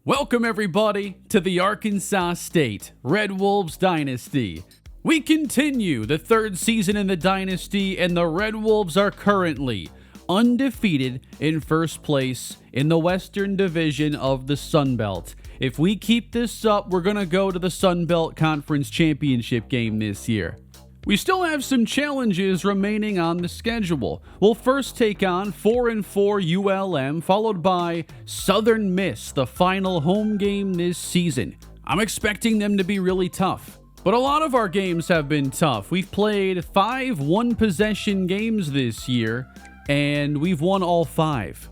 Welcome everybody to the Arkansas State Red Wolves Dynasty. We continue the third season in the dynasty, and the Red Wolves are currently undefeated in first place in the Western Division of the Sun Belt. If we keep this up, we're going to go to the Sun Belt Conference Championship game this year. We still have some challenges remaining on the schedule. We'll first take on 4-4 ULM, followed by Southern Miss, the final home game this season. I'm expecting them to be really tough, but a lot of our games have been tough. We've played 5 one-possession games this year, and we've won all 5.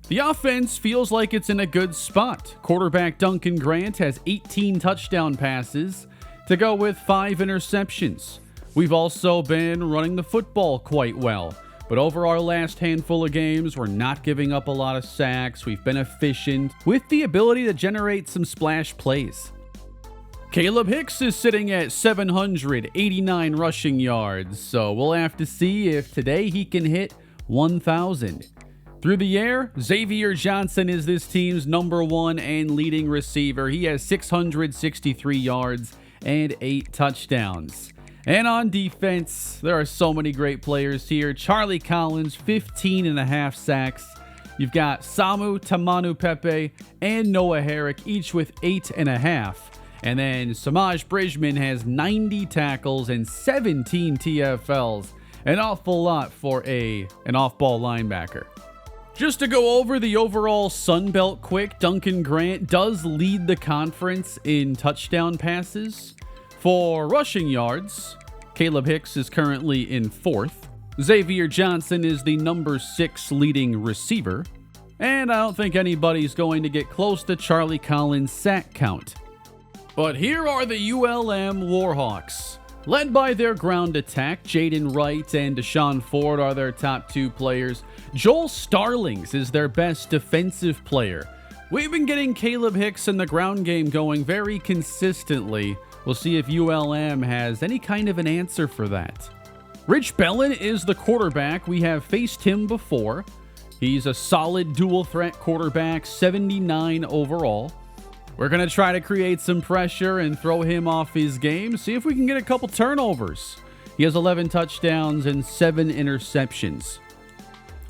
The offense feels like it's in a good spot. Quarterback Duncan Grant has 18 touchdown passes to go with 5 interceptions. We've also been running the football quite well, but over our last handful of games, we're not giving up a lot of sacks. We've been efficient with the ability to generate some splash plays. Caleb Hicks is sitting at 789 rushing yards, so we'll have to see if today he can hit 1,000. Through the air, Xavier Johnson is this team's number 1 and leading receiver. He has 663 yards and 8 touchdowns. And on defense, there are so many great players here. Charlie Collins, 15.5 sacks. You've got Samu Tamanu Pepe and Noah Herrick, each with 8.5. And then Samaj Bridgman has 90 tackles and 17 TFLs. An awful lot for an off-ball linebacker. Just to go over the overall Sun Belt quick, Duncan Grant does lead the conference in touchdown passes. For rushing yards, Caleb Hicks is currently in 4th. Xavier Johnson is the number 6 leading receiver. And I don't think anybody's going to get close to Charlie Collins' sack count. But here are the ULM Warhawks. Led by their ground attack, Jaden Wright and Deshaun Ford are their top 2 players. Joel Starlings is their best defensive player. We've been getting Caleb Hicks in the ground game going very consistently. We'll see if ULM has any kind of an answer for that. Rich Bellin is the quarterback. We have faced him before. He's a solid dual threat quarterback, 79 overall. We're going to try to create some pressure and throw him off his game. See if we can get a couple turnovers. He has 11 touchdowns and 7 interceptions.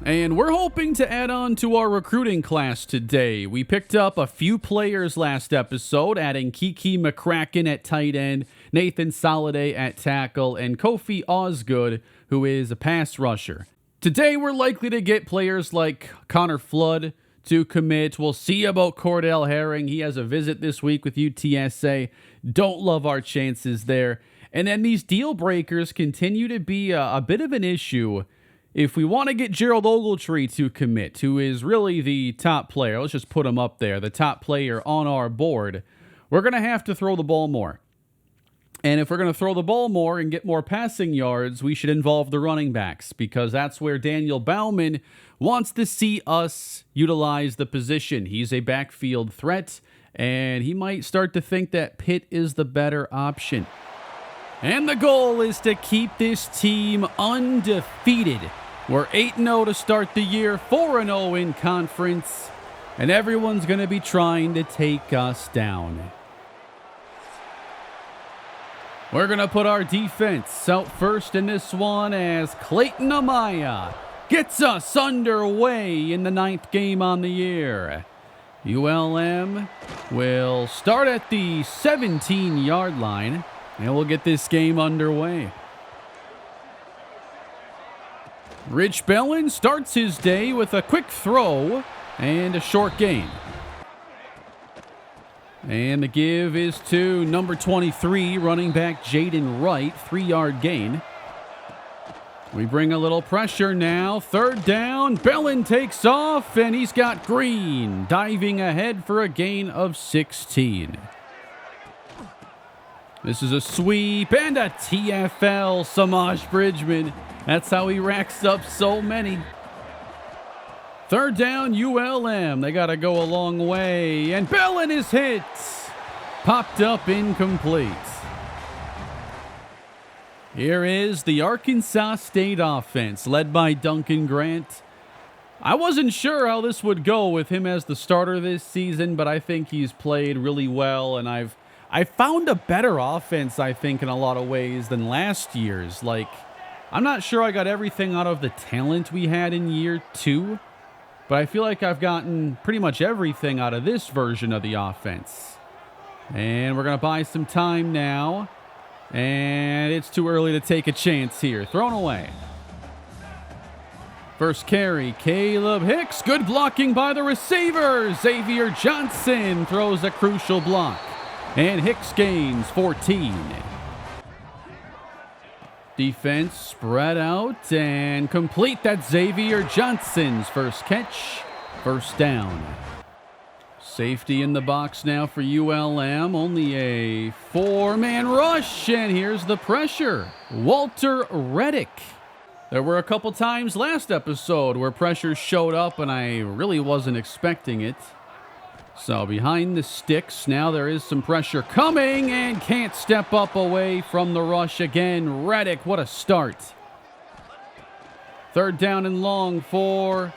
And we're hoping to add on to our recruiting class today. We picked up a few players last episode, adding Kiki McCracken at tight end, Nathan Soliday at tackle, and Kofi Osgood, who is a pass rusher. Today, we're likely to get players like Connor Flood to commit. We'll see about Cordell Herring. He has a visit this week with UTSA. Don't love our chances there. And then these deal breakers continue to be a bit of an issue. If we want to get Gerald Ogletree to commit, who is really the top player, let's just put him up there, the top player on our board, we're going to have to throw the ball more. And if we're going to throw the ball more and get more passing yards, we should involve the running backs, because that's where Daniel Bauman wants to see us utilize the position. He's a backfield threat, and he might start to think that Pitt is the better option. And the goal is to keep this team undefeated. We're 8-0 to start the year, 4-0 in conference, and everyone's going to be trying to take us down. We're going to put our defense out first in this one as Clayton Amaya gets us underway in the 9th game on the year. ULM will start at the 17-yard line, and we'll get this game underway. Rich Bellin starts his day with a quick throw and a short gain. And the give is to number 23, running back Jaden Wright, 3-yard gain. We bring a little pressure now. 3rd down, Bellin takes off, and he's got Green diving ahead for a gain of 16. This is a sweep and a TFL, Samaj Bridgman. That's how he racks up so many. 3rd down, ULM. They got to go a long way. And Bellin is hit. Popped up incomplete. Here is the Arkansas State offense, led by Duncan Grant. I wasn't sure how this would go with him as the starter this season, but I think he's played really well, and I found a better offense, I think, in a lot of ways than last year's. Like, I'm not sure I got everything out of the talent we had in year 2, but I feel like I've gotten pretty much everything out of this version of the offense. And we're going to buy some time now, and it's too early to take a chance here. Thrown away. First carry, Caleb Hicks. Good blocking by the receiver. Xavier Johnson throws a crucial block. And Hicks gains 14. Defense spread out and complete. That's Xavier Johnson's first catch. First down. Safety in the box now for ULM. Only a 4-man rush. And here's the pressure. Walter Reddick. There were a couple times last episode where pressure showed up and I really wasn't expecting it. So behind the sticks, now there is some pressure coming and can't step up away from the rush again. Reddick, what a start. Third down and long for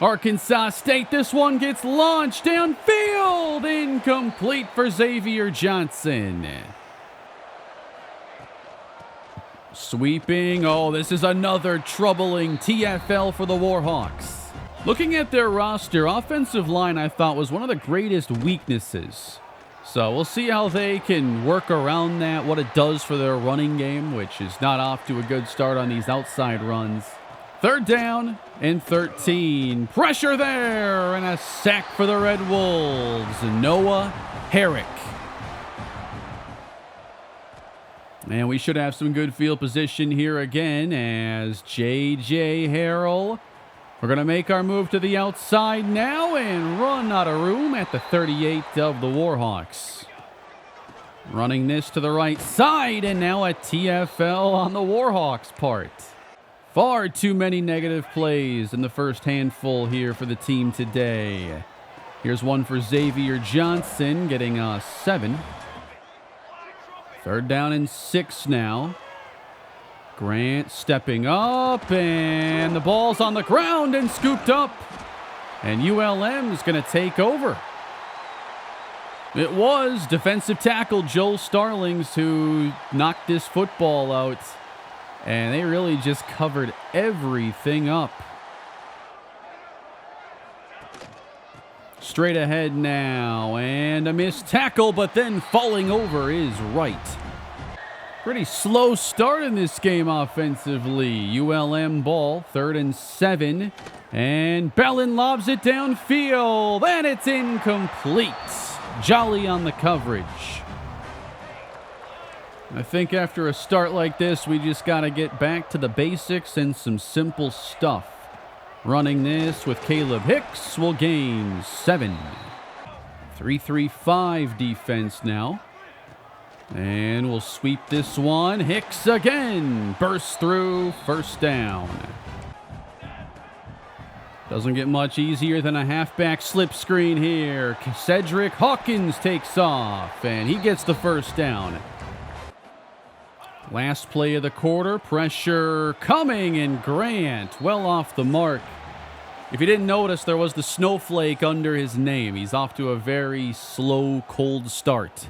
Arkansas State. This one gets launched downfield. Incomplete for Xavier Johnson. Sweeping. Oh, this is another troubling TFL for the Warhawks. Looking at their roster, offensive line I thought was one of the greatest weaknesses. So we'll see how they can work around that, what it does for their running game, which is not off to a good start on these outside runs. Third down and 13. Pressure there and a sack for the Red Wolves. Noah Herrick. And we should have some good field position here again as J.J. Harrell. We're going to make our move to the outside now and run out of room at the 38 of the Warhawks. Running this to the right side and now a TFL on the Warhawks' part. Far too many negative plays in the first handful here for the team today. Here's one for Xavier Johnson getting a 7. Third down and 6 now. Grant stepping up, and the ball's on the ground and scooped up. And ULM is going to take over. It was defensive tackle Joel Starlings who knocked this football out. And they really just covered everything up. Straight ahead now, and a missed tackle, but then falling over is Wright. Pretty slow start in this game offensively. ULM ball, 3rd and 7, and Bellin lobs it downfield, and it's incomplete. Jolly on the coverage. I think after a start like this, we just got to get back to the basics and some simple stuff. Running this with Caleb Hicks will gain 7. 3-3-5 defense now. And we'll sweep this one. Hicks again. Bursts through. First down. Doesn't get much easier than a halfback slip screen here. Cedric Hawkins takes off, and he gets the first down. Last play of the quarter. Pressure coming, and Grant well off the mark. If you didn't notice, there was the snowflake under his name. He's off to a very slow, cold start.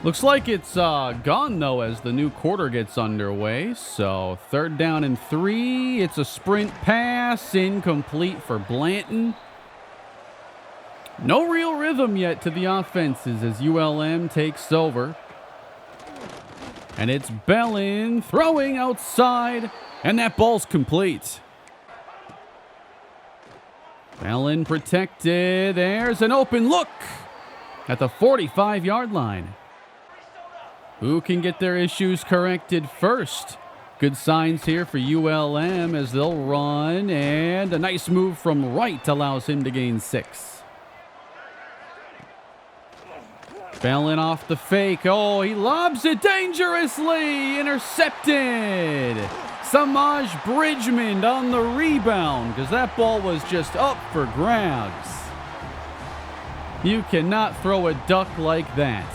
Looks like it's gone, though, as the new quarter gets underway. So, 3rd down and 3. It's a sprint pass. Incomplete for Blanton. No real rhythm yet to the offenses as ULM takes over. And it's Bellin throwing outside. And that ball's complete. Bellin protected. There's an open look at the 45-yard line. Who can get their issues corrected first? Good signs here for ULM as they'll run, and a nice move from Wright allows him to gain 6. Bellin off the fake. Oh, he lobs it dangerously. Intercepted. Samaj Bridgman on the rebound because that ball was just up for grabs. You cannot throw a duck like that.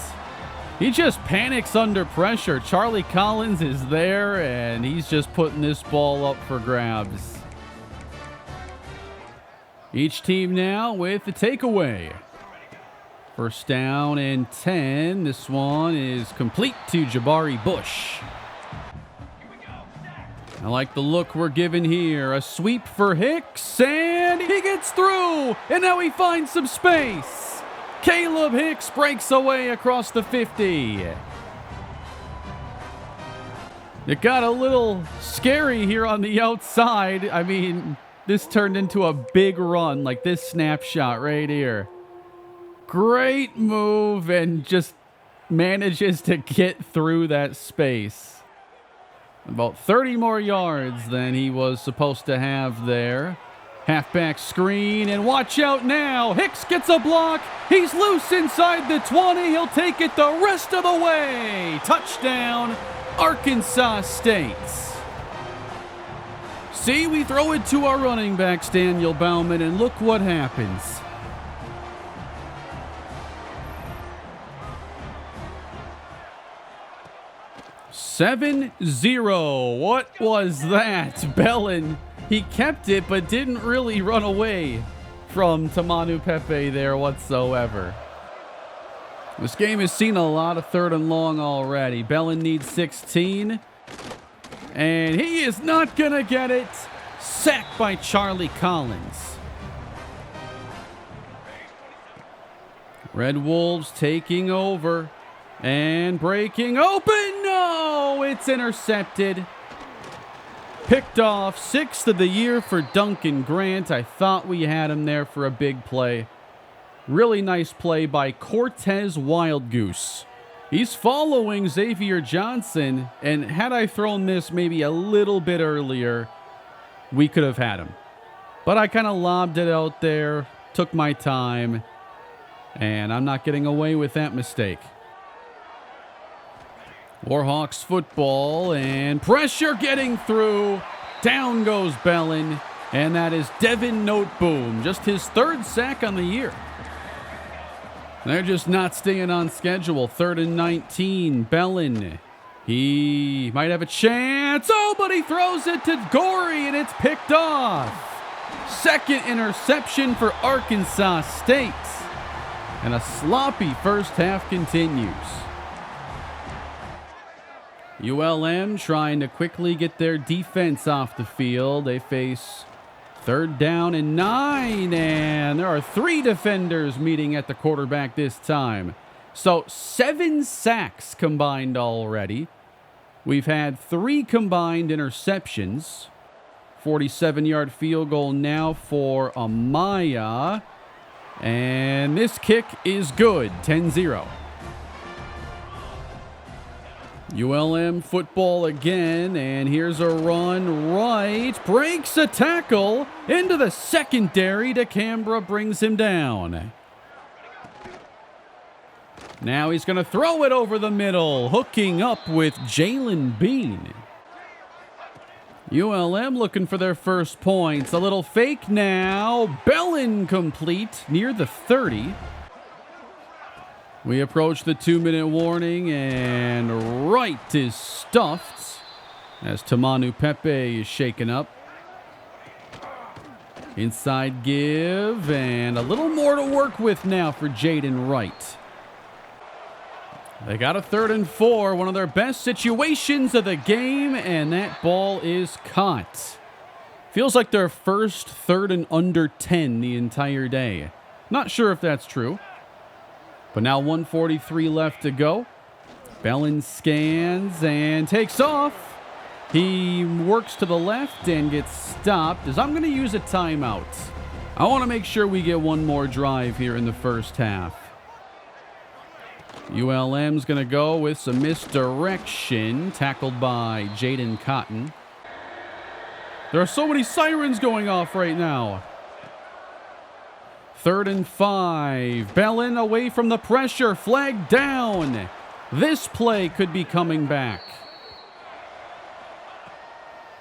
He just panics under pressure. Charlie Collins is there, and he's just putting this ball up for grabs. Each team now with the takeaway. First down and 10. This one is complete to Jabari Bush. I like the look we're given here. A sweep for Hicks, and he gets through. And now he finds some space. Caleb Hicks breaks away across the 50. It got a little scary here on the outside. I mean, this turned into a big run, like this snapshot right here. Great move, and just manages to get through that space. About 30 more yards than he was supposed to have there. Halfback screen, and watch out now. Hicks gets a block. He's loose inside the 20. He'll take it the rest of the way. Touchdown, Arkansas State. See, we throw it to our running backs, Daniel Bauman, and look what happens. (7-0). What was that? Bellin, he kept it but didn't really run away from Tamanu Pepe there whatsoever. This game has seen a lot of third and long already. Bellin needs 16. And he is not going to get it. Sacked by Charlie Collins. Red Wolves taking over. And breaking open. No, it's intercepted. Picked off. 6th of the year for Duncan Grant. I thought we had him there for a big play. Really nice play by Cortez Wildgoose. He's following Xavier Johnson, and had I thrown this maybe a little bit earlier, we could have had him. But I kind of lobbed it out there, took my time, and I'm not getting away with that mistake. Warhawks football, and pressure getting through. Down goes Bellin, and that is Devin Noteboom, just his 3rd sack on the year. They're just not staying on schedule. 3rd and 19. Bellin. He might have a chance. Oh, but he throws it to Gorey, and it's picked off. 2nd interception for Arkansas State. And a sloppy first half continues. ULM trying to quickly get their defense off the field. They face 3rd down and 9, and there are 3 defenders meeting at the quarterback this time. So 7 sacks combined already. We've had 3 combined interceptions. 47-yard field goal now for Amaya. And this kick is good, 10-0. ULM football again, and here's a run right. Breaks a tackle into the secondary. DeCambra brings him down. Now he's going to throw it over the middle, hooking up with Jalen Bean. ULM looking for their first points. A little fake now. Bellin complete near the 30. We approach the 2-minute warning, and right is stuffed as Tamanu Pepe is shaken up. Inside give, and a little more to work with now for Jaden Wright. They got a 3rd and 4, one of their best situations of the game, and that ball is caught. Feels like their first 3rd and under 10 the entire day. Not sure if that's true. But now 1:43 left to go. Bellin scans and takes off. He works to the left and gets stopped as I'm going to use a timeout. I want to make sure we get one more drive here in the first half. ULM's going to go with some misdirection, tackled by Jaden Cotton. There are so many sirens going off right now. 3rd and 5. Bellin away from the pressure. Flag down. This play could be coming back.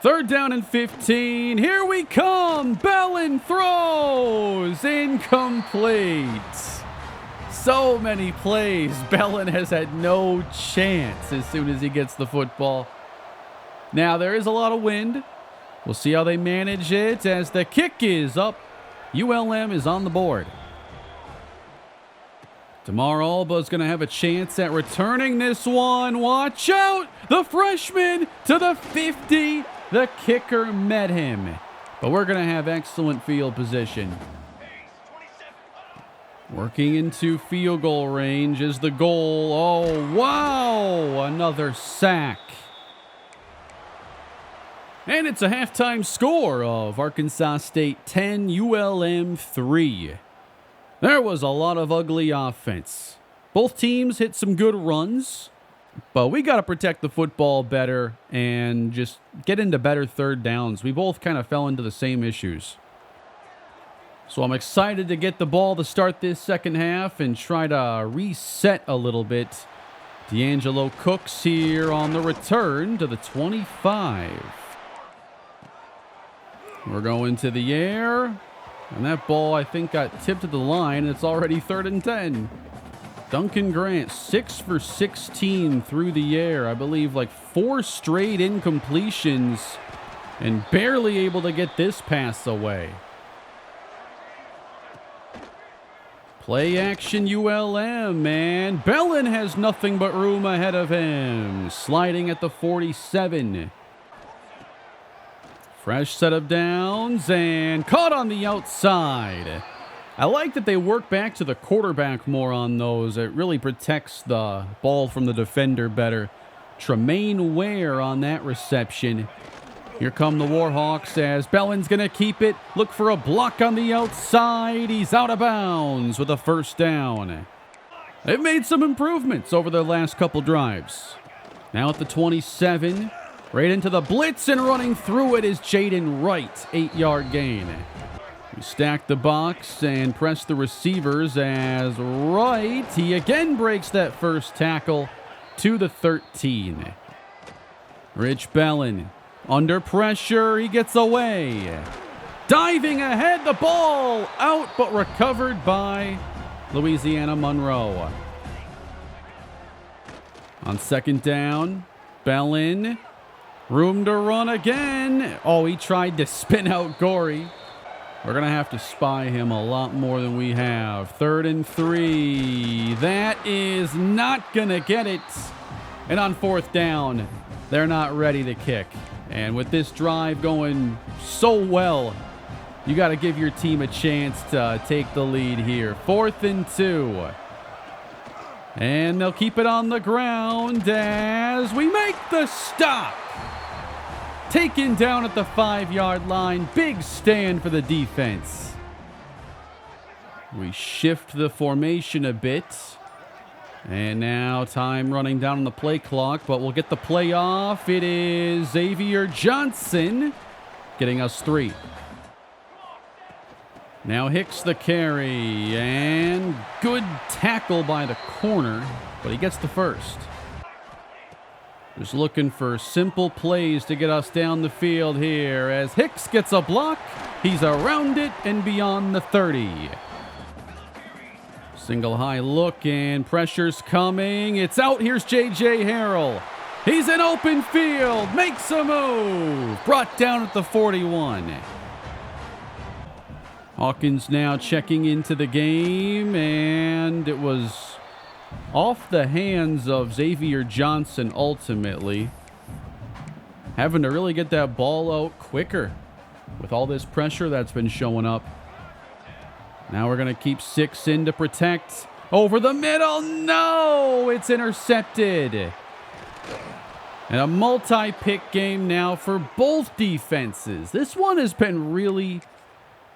3rd down and 15. Here we come. Bellin throws. Incomplete. So many plays. Bellin has had no chance as soon as he gets the football. Now, there is a lot of wind. We'll see how they manage it as the kick is up. ULM is on the board. Damar Alba's going to have a chance at returning this one. Watch out! The freshman to the 50. The kicker met him. But we're going to have excellent field position. Working into field goal range is the goal. Oh, wow! Another sack. And it's a halftime score of Arkansas State 10, ULM 3. There was a lot of ugly offense. Both teams hit some good runs, but we got to protect the football better and just get into better third downs. We both kind of fell into the same issues. So I'm excited to get the ball to start this second half and try to reset a little bit. D'Angelo Cooks here on the return to the 25. We're going to the air. And that ball, I think, got tipped to the line. It's already 3rd and 10. Duncan Grant, 6 for 16 through the air. I believe like 4 straight incompletions and barely able to get this pass away. Play action ULM, and Bellin has nothing but room ahead of him. Sliding at the 47. Fresh set of downs and caught on the outside. I like that they work back to the quarterback more on those. It really protects the ball from the defender better. Tremaine Ware on that reception. Here come the Warhawks as Bellin's going to keep it. Look for a block on the outside. He's out of bounds with a first down. They've made some improvements over their last couple drives. Now at the 27. Right into the blitz, and running through it is Jaden Wright. 8-yard gain. We stack the box and press the receivers as Wright, he again breaks that first tackle to the 13. Rich Bellin under pressure. He gets away. Diving ahead, the ball out, but recovered by Louisiana Monroe. On second down, Bellin. Room to run again. Oh, he tried to spin out Gorey. We're going to have to spy him a lot more than we have. 3rd and 3. That is not going to get it. And on 4th down, they're not ready to kick. And with this drive going so well, you got to give your team a chance to take the lead here. 4th and 2. And they'll keep it on the ground as we make the stop. Taken down at the 5-yard line. Big stand for the defense. We shift the formation a bit. And now time running down on the play clock, but we'll get the play off. It is Xavier Johnson getting us 3. Now Hicks the carry, and good tackle by the corner, but he gets the first. Just looking for simple plays to get us down the field here as Hicks gets a block. He's around it and beyond the 30. Single high look and pressure's coming. It's out. Here's J.J. Harrell. He's in open field. Makes a move. Brought down at the 41. Hawkins now checking into the game, and it was off the hands of Xavier Johnson ultimately. Having to really get that ball out quicker with all this pressure that's been showing up. Now we're going to keep 6 in to protect. Over the middle. No! It's intercepted. And a multi-pick game now for both defenses. This one has been really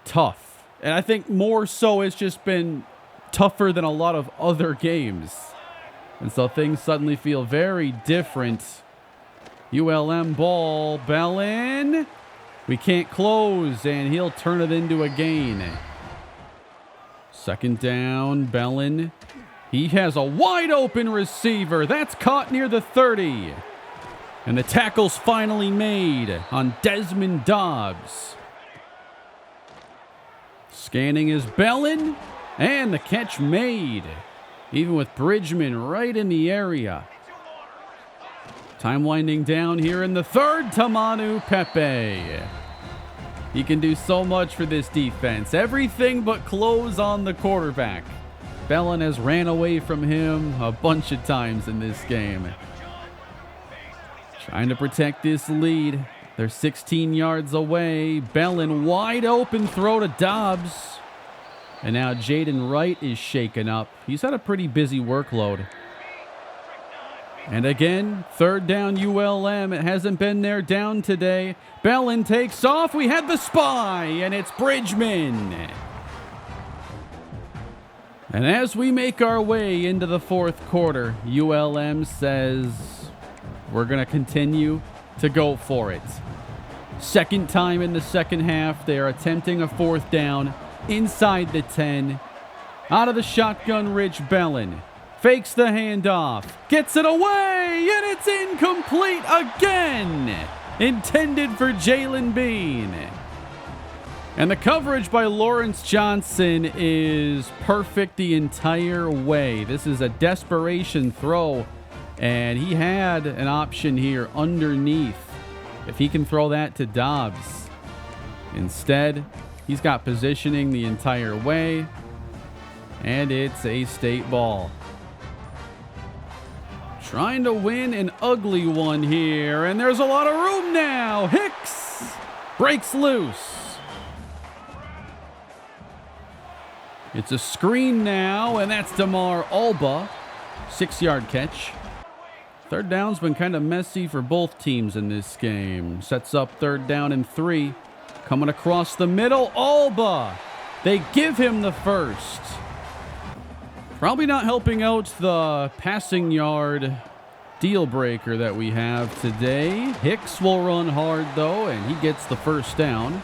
tough. And I think more so it's just been tougher than a lot of other games. And so things suddenly feel very different. ULM ball. Bellin. We can't close, and he'll turn it into a gain. Second down, Bellin. He has a wide open receiver. That's caught near the 30. And the tackle's finally made on Desmond Dobbs. Scanning is Bellin. And the catch made, even with Bridgman right in the area. Time winding down here in the 3rd. Tamanu Pepe. He can do so much for this defense. Everything but close on the quarterback. Bellin has ran away from him a bunch of times in this game. Trying to protect this lead. They're 16 yards away. Bellin wide open throw to Dobbs. And now Jaden Wright is shaken up. He's had a pretty busy workload. And again, third down ULM. It hasn't been their down today. Bellin takes off. We had the spy, and it's Bridgman. And as we make our way into the fourth quarter, ULM says we're going to continue to go for it. Second time in the second half, they are attempting a fourth down inside the 10. Out of the shotgun, Rich Bellin. Fakes the handoff, gets it away, and it's incomplete again. Intended for Jalen Bean. And the coverage by Lawrence Johnson is perfect the entire way. This is a desperation throw, and he had an option here underneath. If he can throw that to Dobbs. Instead, he's got positioning the entire way, and it's a state ball. Trying to win an ugly one here, and there's a lot of room now. Hicks breaks loose. It's a screen now, and that's DeMar Alba. 6-yard catch. Third down's been kind of messy for both teams in this game. Sets up third down and 3. Coming across the middle, Alba. They give him the first. Probably not helping out the passing yard deal breaker that we have today. Hicks will run hard, though, and he gets the first down.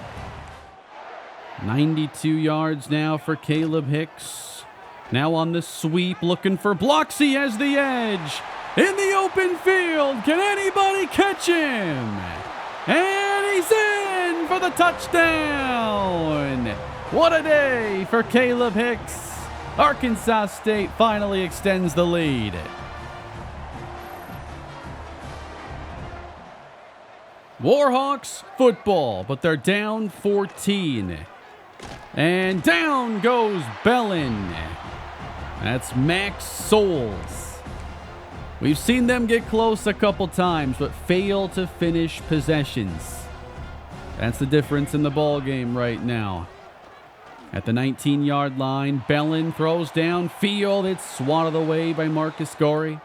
92 yards now for Caleb Hicks. Now on the sweep, looking for blocks. He has the edge. In the open field, can anybody catch him? And he's in for the touchdown. What a day for Caleb Hicks. Arkansas State finally extends the lead. Warhawks football, but they're down 14. And down goes Bellin. That's Max Souls. We've seen them get close a couple times, but fail to finish possessions. That's the difference in the ball game right now. At the 19-yard line, Bellin throws downfield. It's swatted away by Marcus Gorey.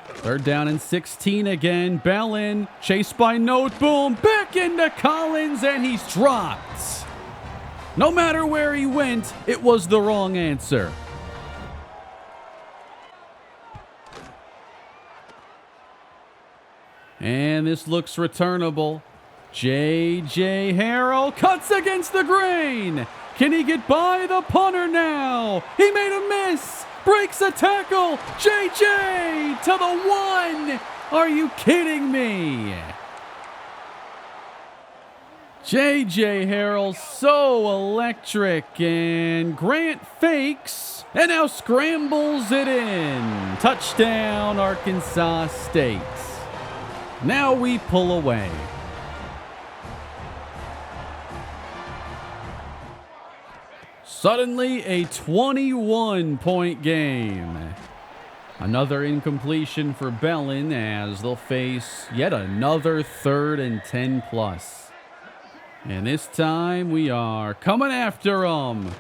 Third down and 16 again. Bellin chased by Noteboom. Back into Collins, and he's dropped. No matter where he went, it was the wrong answer. And this looks returnable. J.J. Harrell cuts against the grain. Can he get by the punter now? He made a miss. Breaks a tackle. J.J. to the 1. Are you kidding me? J.J. Harrell so electric. And Grant fakes and now scrambles it in. Touchdown, Arkansas State. Now we pull away. Suddenly a 21-point game. Another incompletion for Bellin as they'll face yet another 3rd and 10 plus. And this time we are coming after them.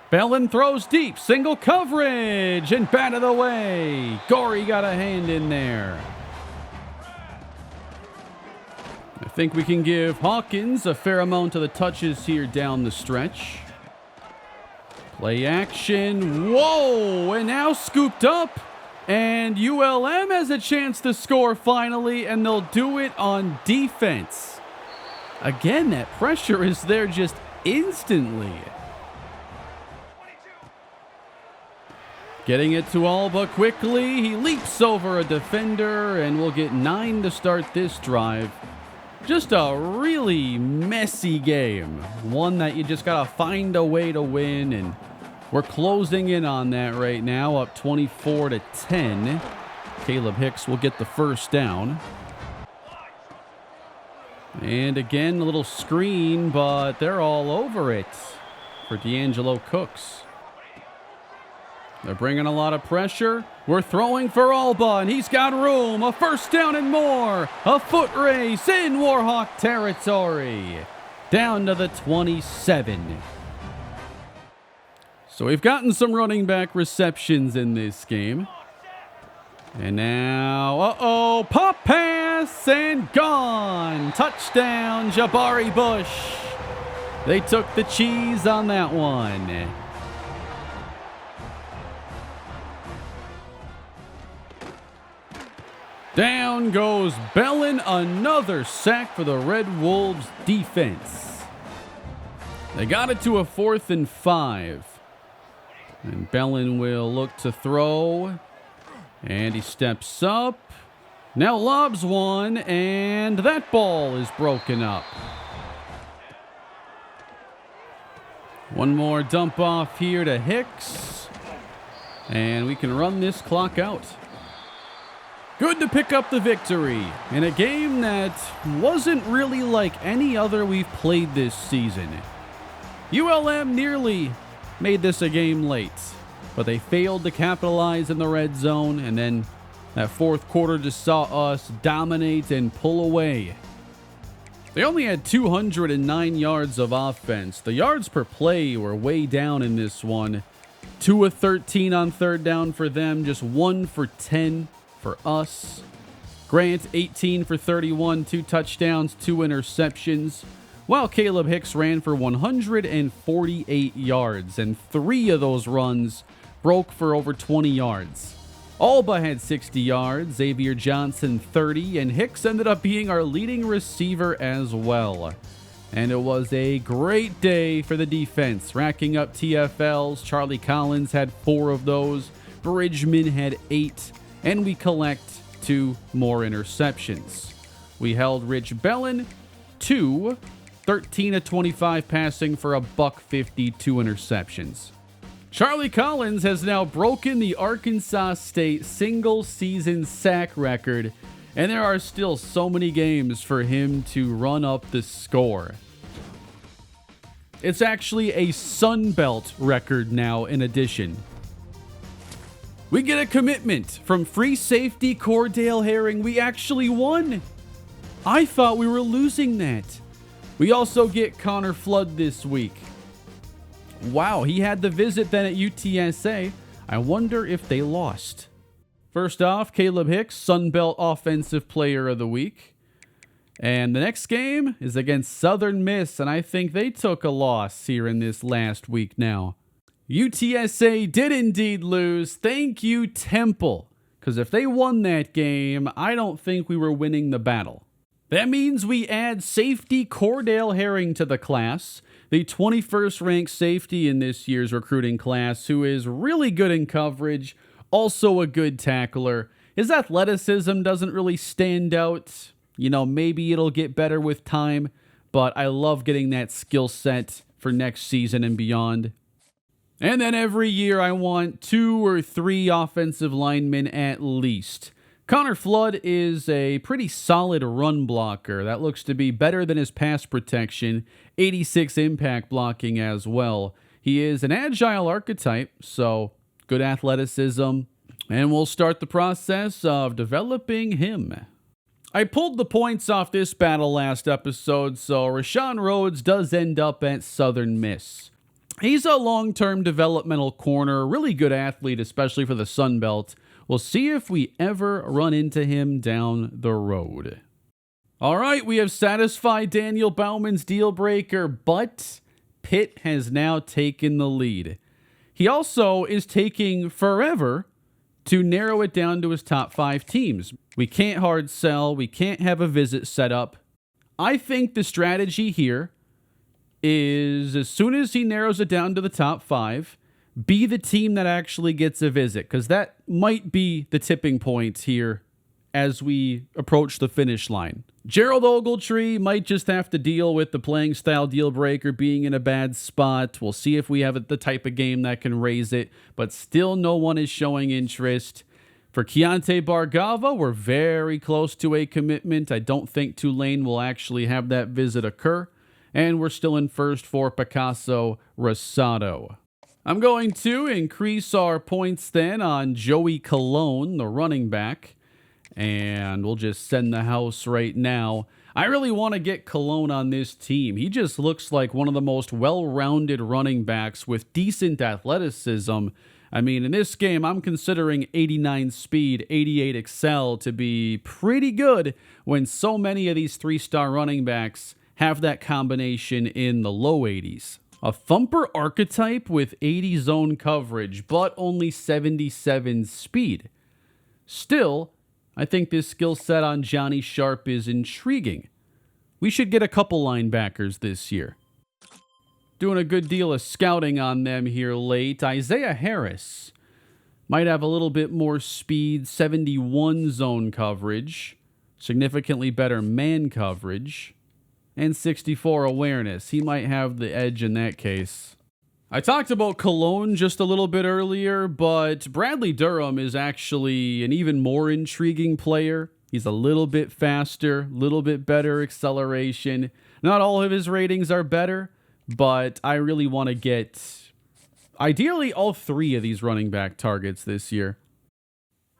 Bellin throws deep, single coverage, and bat of the way. Gorey got a hand in there. I think we can give Hawkins a fair amount of the touches here down the stretch. Play action. Whoa! And now scooped up. And ULM has a chance to score finally, and they'll do it on defense. Again, that pressure is there just instantly. Getting it to Alba quickly. He leaps over a defender, and we'll get 9 to start this drive. Just a really messy game. One that you just got to find a way to win, and we're closing in on that right now, up 24-10. Caleb Hicks will get the first down. And again, a little screen, but they're all over it for D'Angelo Cooks. They're bringing a lot of pressure. We're throwing for Alba, and he's got room. A first down and more. A foot race in Warhawk territory. Down to the 27. So we've gotten some running back receptions in this game. And now, pop pass and gone. Touchdown, Jabari Bush. They took the cheese on that one. Down goes Bellin, another sack for the Red Wolves defense. They got it to a 4th and 5. And Bellin will look to throw. And he steps up. Now lobs one, and that ball is broken up. One more dump off here to Hicks. And we can run this clock out. Good to pick up the victory in a game that wasn't really like any other we've played this season. ULM nearly made this a game late, but they failed to capitalize in the red zone, and then that fourth quarter just saw us dominate and pull away. They only had 209 yards of offense. The yards per play were way down in this one. 2 of 13 on third down for them, just 1 for 10 for us. Grant, 18 for 31, 2 touchdowns, 2 interceptions, while Caleb Hicks ran for 148 yards, and 3 of those runs broke for over 20 yards. Alba had 60 yards, Xavier Johnson 30, and Hicks ended up being our leading receiver as well. And it was a great day for the defense, racking up TFLs. Charlie Collins had 4 of those, Bridgman had 8, and we collect 2 more interceptions. We held Rich Bellin to 13 of 25 passing for $150, 2 interceptions. Charlie Collins has now broken the Arkansas State single-season sack record, and there are still so many games for him to run up the score. It's actually a Sun Belt record now in addition. We get a commitment from free safety Cordell Herring. We actually won. I thought we were losing that. We also get Connor Flood this week. Wow, he had the visit then at UTSA. I wonder if they lost. First off, Caleb Hicks, Sun Belt Offensive Player of the Week. And the next game is against Southern Miss, and I think they took a loss here in this last week now. UTSA did indeed lose. Thank you, Temple. Because if they won that game, I don't think we were winning the battle. That means we add safety Cordell Herring to the class, the 21st ranked safety in this year's recruiting class, who is really good in coverage, also a good tackler. His athleticism doesn't really stand out. You know, maybe it'll get better with time, but I love getting that skill set for next season and beyond. And then every year I want 2 or 3 offensive linemen at least. Connor Flood is a pretty solid run blocker. That looks to be better than his pass protection. 86 impact blocking as well. He is an agile archetype, so good athleticism. And we'll start the process of developing him. I pulled the points off this battle last episode, so Rashawn Rhodes does end up at Southern Miss. He's a long-term developmental corner, really good athlete, especially for the Sun Belt. We'll see if we ever run into him down the road. All right, we have satisfied Daniel Bauman's deal breaker, but Pitt has now taken the lead. He also is taking forever to narrow it down to his top 5 teams. We can't hard sell. We can't have a visit set up. I think the strategy here is as soon as he narrows it down to the top 5, be the team that actually gets a visit, because that might be the tipping point here as we approach the finish line. Gerald Ogletree might just have to deal with the playing style deal breaker being in a bad spot. We'll see if we have the type of game that can raise it, but still no one is showing interest. For Keontae Bargava, we're very close to a commitment. I don't think Tulane will actually have that visit occur. And we're still in first for Picasso Rosado. I'm going to increase our points then on Joey Colon, the running back. And we'll just send the house right now. I really want to get Colon on this team. He just looks like one of the most well-rounded running backs with decent athleticism. I mean, in this game, I'm considering 89 speed, 88 excel to be pretty good when so many of these three-star running backs have that combination in the low 80s. A thumper archetype with 80 zone coverage, but only 77 speed. Still, I think this skill set on Johnny Sharp is intriguing. We should get a couple linebackers this year. Doing a good deal of scouting on them here late. Isaiah Harris might have a little bit more speed, 71 zone coverage, significantly better man coverage, and 64 awareness. He might have the edge in that case. I talked about Cologne just a little bit earlier, but Bradley Durham is actually an even more intriguing player. He's a little bit faster, a little bit better acceleration. Not all of his ratings are better, but I really want to get, ideally, all three of these running back targets this year.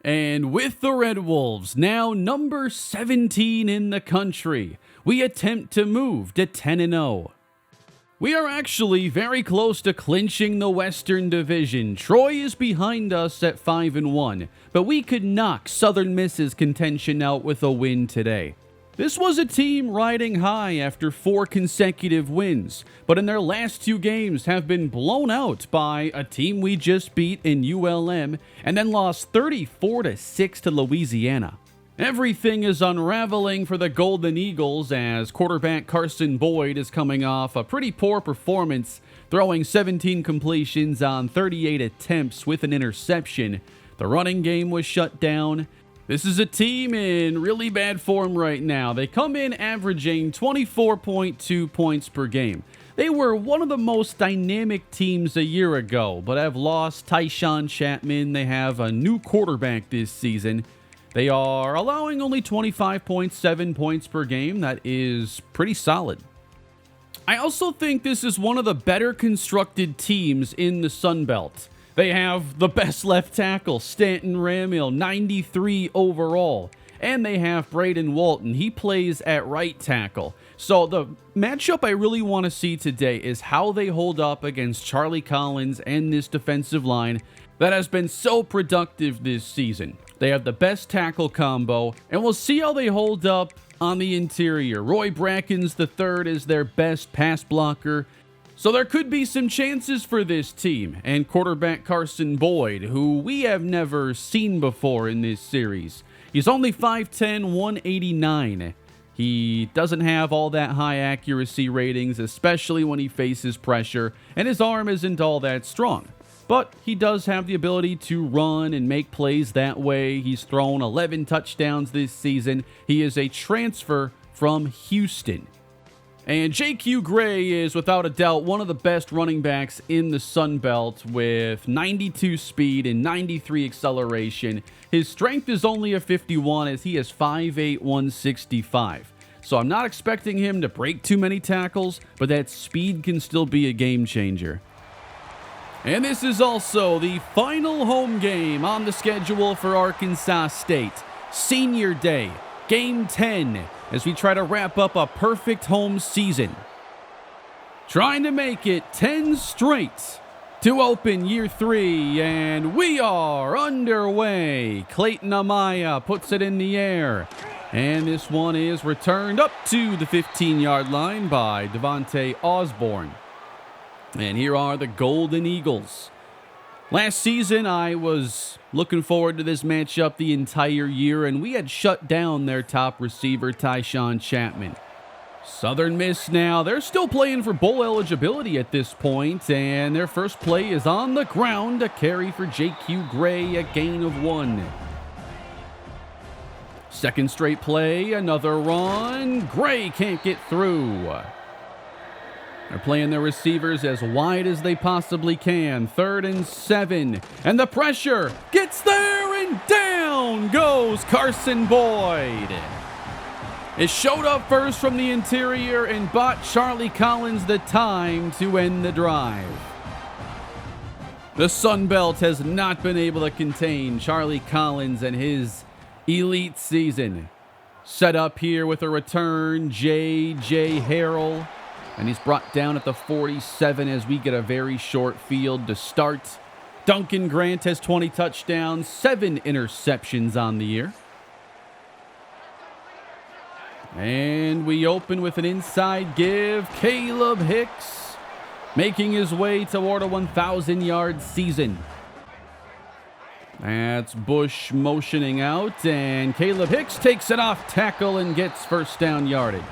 And with the Red Wolves, now number 17 in the country, we attempt to move to 10-0. We are actually very close to clinching the Western Division. Troy is behind us at 5-1, but we could knock Southern Miss's contention out with a win today. This was a team riding high after 4 consecutive wins, but in their last 2 games have been blown out by a team we just beat in ULM and then lost 34-6 to Louisiana. Everything is unraveling for the Golden Eagles as quarterback Carson Boyd is coming off a pretty poor performance, throwing 17 completions on 38 attempts with an interception. The running game was shut down. This is a team in really bad form right now. They come in averaging 24.2 points per game. They were one of the most dynamic teams a year ago, but have lost Tyshawn Chapman. They have a new quarterback this season. They are allowing only 25.7 points per game. That is pretty solid. I also think this is one of the better constructed teams in the Sun Belt. They have the best left tackle, Stanton Ramil, 93 overall. And they have Braden Walton. He plays at right tackle. So the matchup I really want to see today is how they hold up against Charlie Collins and this defensive line that has been so productive this season. They have the best tackle combo, and we'll see how they hold up on the interior. Roy Brackens III is their best pass blocker, so there could be some chances for this team. And quarterback Carson Boyd, who we have never seen before in this series. He's only 5'10", 189. He doesn't have all that high accuracy ratings, especially when he faces pressure, and his arm isn't all that strong. But he does have the ability to run and make plays that way. He's thrown 11 touchdowns this season. He is a transfer from Houston. And J.Q. Gray is without a doubt one of the best running backs in the Sun Belt with 92 speed and 93 acceleration. His strength is only a 51 as he is 5'8", 165. So I'm not expecting him to break too many tackles, but that speed can still be a game changer. And this is also the final home game on the schedule for Arkansas State. Senior Day, Game 10, as we try to wrap up a perfect home season. Trying to make it 10 straight to open year 3, and we are underway. Clayton Amaya puts it in the air, and this one is returned up to the 15-yard line by Devontae Osborne. And here are the Golden Eagles. Last season, I was looking forward to this matchup the entire year, and we had shut down their top receiver, Tyshawn Chapman. Southern Miss now, they're still playing for bowl eligibility at this point, and their first play is on the ground, a carry for J.Q. Gray, a gain of 1. Second straight play, another run. Gray can't get through. They're playing their receivers as wide as they possibly can. 3rd and 7. And the pressure gets there and down. Down goes Carson Boyd. It showed up first from the interior and bought Charlie Collins the time to end the drive. The Sun Belt has not been able to contain Charlie Collins and his elite season. Set up here with a return, J.J. Harrell. And he's brought down at the 47 as we get a very short field to start. Duncan Grant has 20 touchdowns, 7 interceptions on the year. And we open with an inside give. Caleb Hicks making his way toward a 1,000-yard season. That's Bush motioning out, and Caleb Hicks takes it off tackle and gets first down yardage.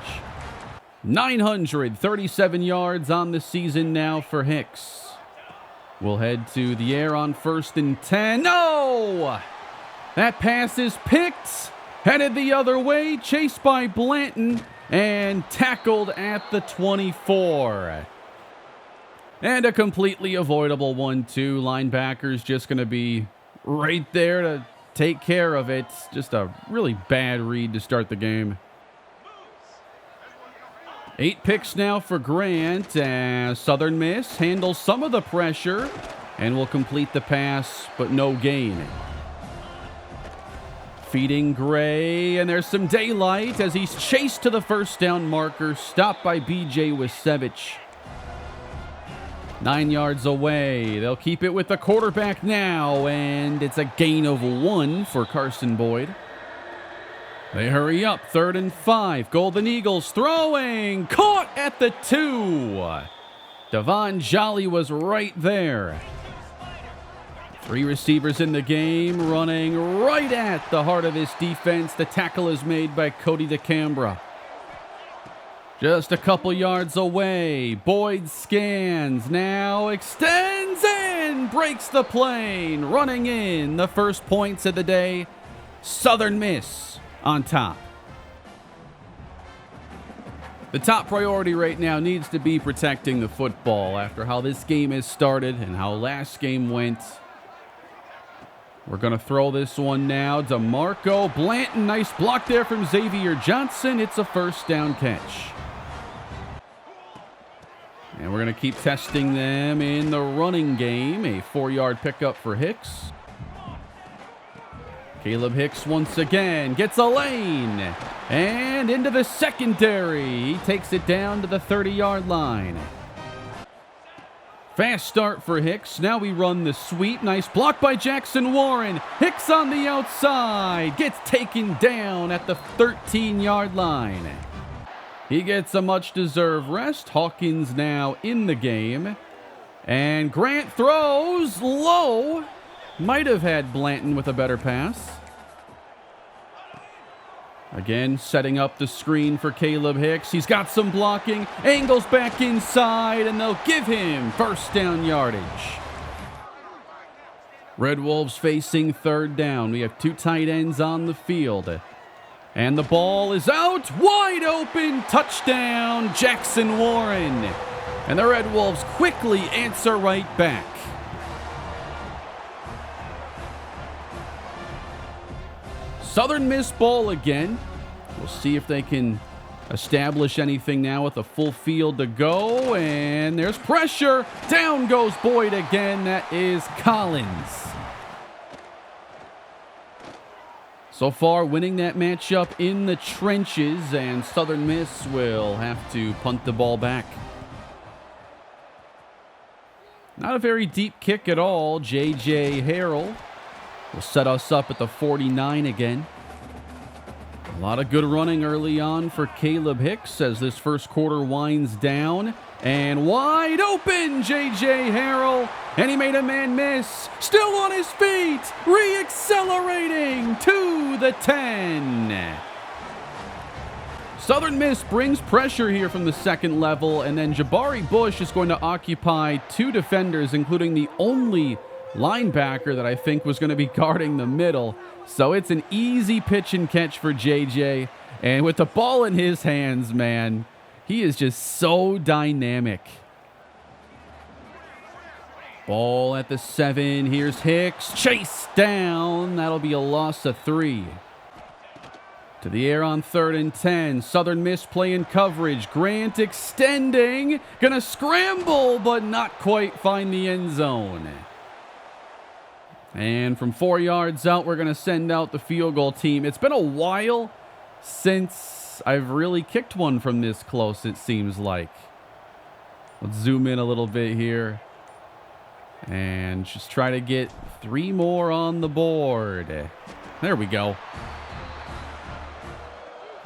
937 yards on the season now for Hicks. We'll head to the air on 1st and 10. No! That pass is picked. Headed the other way, chased by Blanton, and tackled at the 24. And a completely avoidable 1-2. Linebacker's just going to be right there to take care of it. Just a really bad read to start the game. 8 picks now for Grant as Southern Miss handles some of the pressure and will complete the pass, but no gain. Feeding Gray, and there's some daylight as he's chased to the first down marker, stopped by B.J. Wisevich. 9 yards away. They'll keep it with the quarterback now, and it's a gain of 1 for Carson Boyd. They hurry up, 3rd and 5. Golden Eagles throwing, caught at the 2. Devon Jolly was right there. 3 receivers in the game, running right at the heart of his defense. The tackle is made by Cody DeCambra. Just a couple yards away. Boyd scans, now extends and breaks the plane. Running in the first points of the day. Southern Miss on top. The top priority right now needs to be protecting the football after how this game has started and how last game went. We're going to throw this one now. DeMarco Blanton, nice block there from Xavier Johnson. It's a first down catch. And we're going to keep testing them in the running game. A 4-yard pickup for Hicks. Caleb Hicks once again gets a lane. And into the secondary. He takes it down to the 30-yard line. Fast start for Hicks. Now we run the sweep. Nice block by Jackson Warren. Hicks on the outside. Gets taken down at the 13-yard line. He gets a much-deserved rest. Hawkins now in the game. And Grant throws low. Might have had Blanton with a better pass. Again, setting up the screen for Caleb Hicks. He's got some blocking. Angles back inside, and they'll give him first down yardage. Red Wolves facing 3rd down. We have 2 tight ends on the field. And the ball is out. Wide open. Touchdown, Jackson Warren. And the Red Wolves quickly answer right back. Southern Miss ball again. We'll see if they can establish anything now with a full field to go. And there's pressure. Down goes Boyd again. That is Collins. So far, winning that matchup in the trenches, and Southern Miss will have to punt the ball back. Not a very deep kick at all. J.J. Harrell will set us up at the 49 again. A lot of good running early on for Caleb Hicks as this first quarter winds down. And wide open, J.J. Harrell. And he made a man miss. Still on his feet. Re-accelerating to the 10. Southern Miss brings pressure here from the second level. And then Jabari Bush is going to occupy 2 defenders, including the only linebacker that I think was going to be guarding the middle. So it's an easy pitch and catch for JJ. And with the ball in his hands, man, he is just so dynamic. Ball at the 7. Here's Hicks. Chase down. That'll be a loss of 3. To the air on 3rd and 10. Southern Miss playing coverage. Grant extending. Gonna scramble, but not quite find the end zone. And from 4 yards out, we're gonna send out the field goal team. It's been a while since I've really kicked one from this close, it seems like. Let's zoom in a little bit here. And just try to get 3 more on the board. There we go.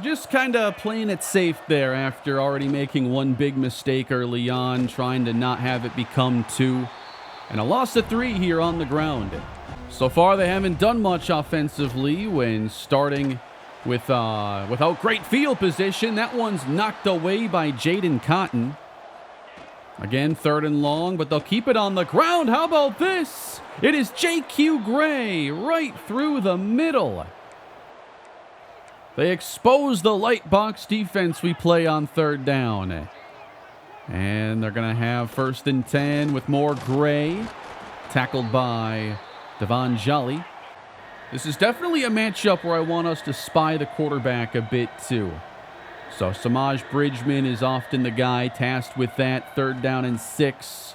Just kind of playing it safe there after already making 1 big mistake early on, trying to not have it become 2. And a loss of 3 here on the ground. So far, they haven't done much offensively when starting with without great field position. That one's knocked away by Jaden Cotton. Again, 3rd and long, but they'll keep it on the ground. How about this? It is J.Q. Gray right through the middle. They expose the light box defense we play on 3rd down. And they're going to have 1st and 10 with more Gray. Tackled by Devon Jolly. This is definitely a matchup where I want us to spy the quarterback a bit too. So Samaj Bridgman is often the guy tasked with that. 3rd down and 6.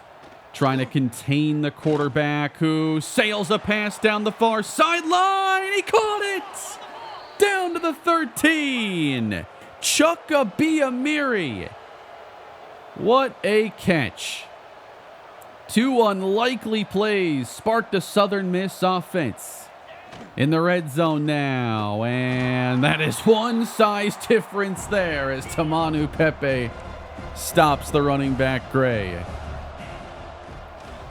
Trying to contain the quarterback who sails a pass down the far sideline. He caught it! Down to the 13. Chuka Biamiri. What a catch. 2 unlikely plays sparked a Southern Miss offense. In the red zone now. And that is 1 size difference there as Tamanu Pepe stops the running back Gray.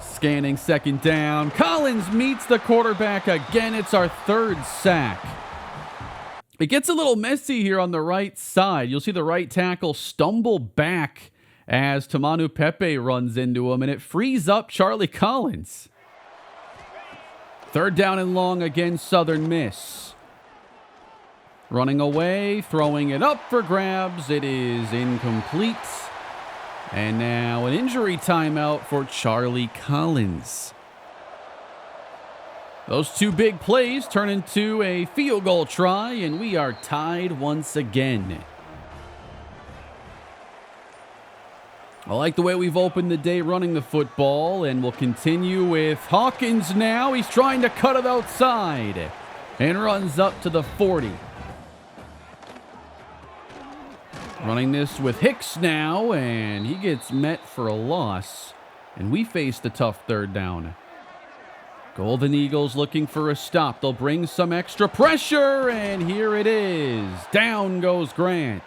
Scanning 2nd down. Collins meets the quarterback again. It's our 3rd sack. It gets a little messy here on the right side. You'll see the right tackle stumble back as Tamanu Pepe runs into him, and it frees up Charlie Collins. 3rd down and long against Southern Miss. Running away, throwing it up for grabs. It is incomplete. And now an injury timeout for Charlie Collins. Those 2 big plays turn into a field goal try, and we are tied once again. I like the way we've opened the day running the football, and we'll continue with Hawkins now. He's trying to cut it outside and runs up to the 40. Running this with Hicks now, and he gets met for a loss, and we face the tough 3rd down. Golden Eagles looking for a stop. They'll bring some extra pressure, and here it is. Down goes Grant.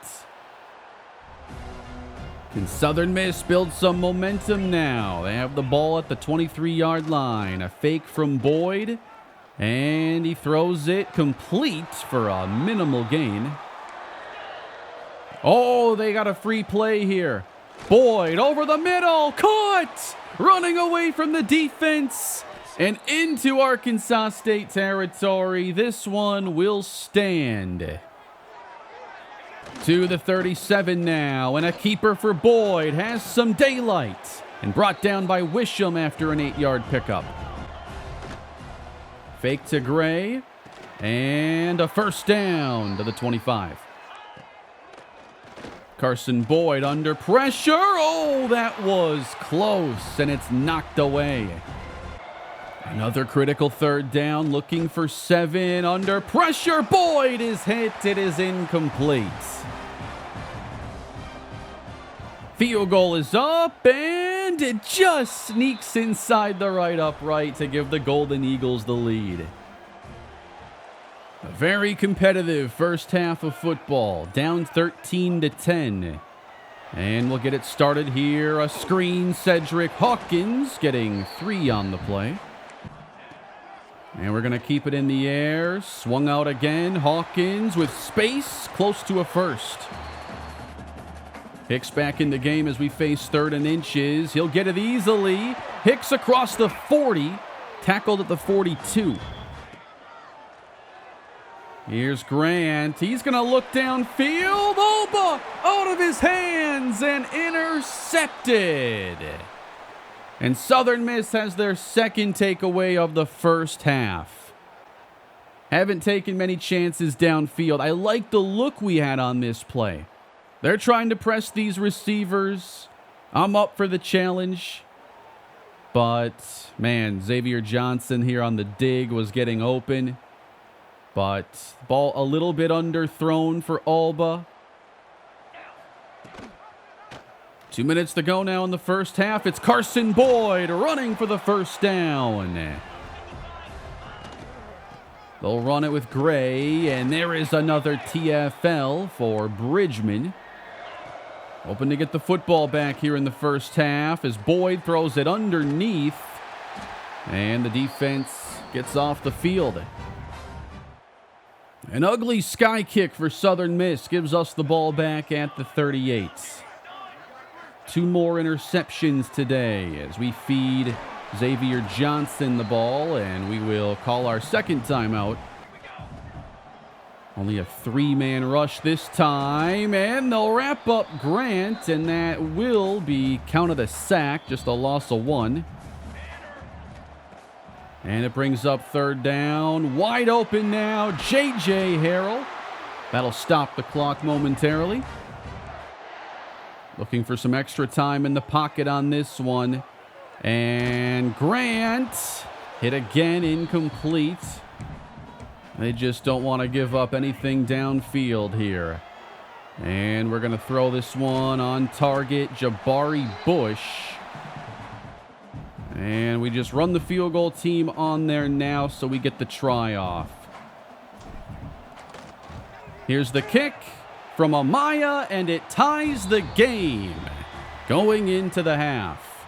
Can Southern Miss build some momentum now? They have the ball at the 23-yard line. A fake from Boyd, and he throws it complete for a minimal gain. Oh, they got a free play here. Boyd over the middle, caught! Running away from the defense. And into Arkansas State territory. This one will stand. To the 37 now. And a keeper for Boyd. Has some daylight. And brought down by Wisham after an 8-yard pickup. Fake to Gray. And a 1st down to the 25. Carson Boyd under pressure. Oh, that was close. And it's knocked away. Another critical 3rd down, looking for 7, under pressure. Boyd is hit. It is incomplete. Field goal is up, and it just sneaks inside the right upright to give the Golden Eagles the lead. A very competitive first half of football, down 13-10. And we'll get it started here. A screen, Cedric Hawkins getting 3 on the play. And we're going to keep it in the air. Swung out again. Hawkins with space, close to a 1st. Hicks back in the game as we face 3rd and inches. He'll get it easily. Hicks across the 40. Tackled at the 42. Here's Grant. He's going to look downfield. Oba out of his hands and intercepted. And Southern Miss has their second takeaway of the first half. Haven't taken many chances downfield. I like the look we had on this play. They're trying to press these receivers. I'm up for the challenge. But, man, Xavier Johnson here on the dig was getting open. But ball a little bit underthrown for Alba. 2 minutes to go now in the first half. It's Carson Boyd running for the first down. They'll run it with Gray, and there is another TFL for Bridgman. Hoping to get the football back here in the first half as Boyd throws it underneath, and the defense gets off the field. An ugly sky kick for Southern Miss gives us the ball back at the 38. 2 more interceptions today as we feed Xavier Johnson the ball, and we will call our second timeout. Only a 3-man rush this time, and they'll wrap up Grant, and that will be counted a sack, just a loss of 1. And it brings up third down. Wide open now, J.J. Harrell. That'll stop the clock momentarily. Looking for some extra time in the pocket on this one. And Grant hit again, incomplete. They just don't want to give up anything downfield here. And we're going to throw this one on target, Jabari Bush. And we just run the field goal team on there now, so we get the try off. Here's the kick from Amaya, and it ties the game going into the half.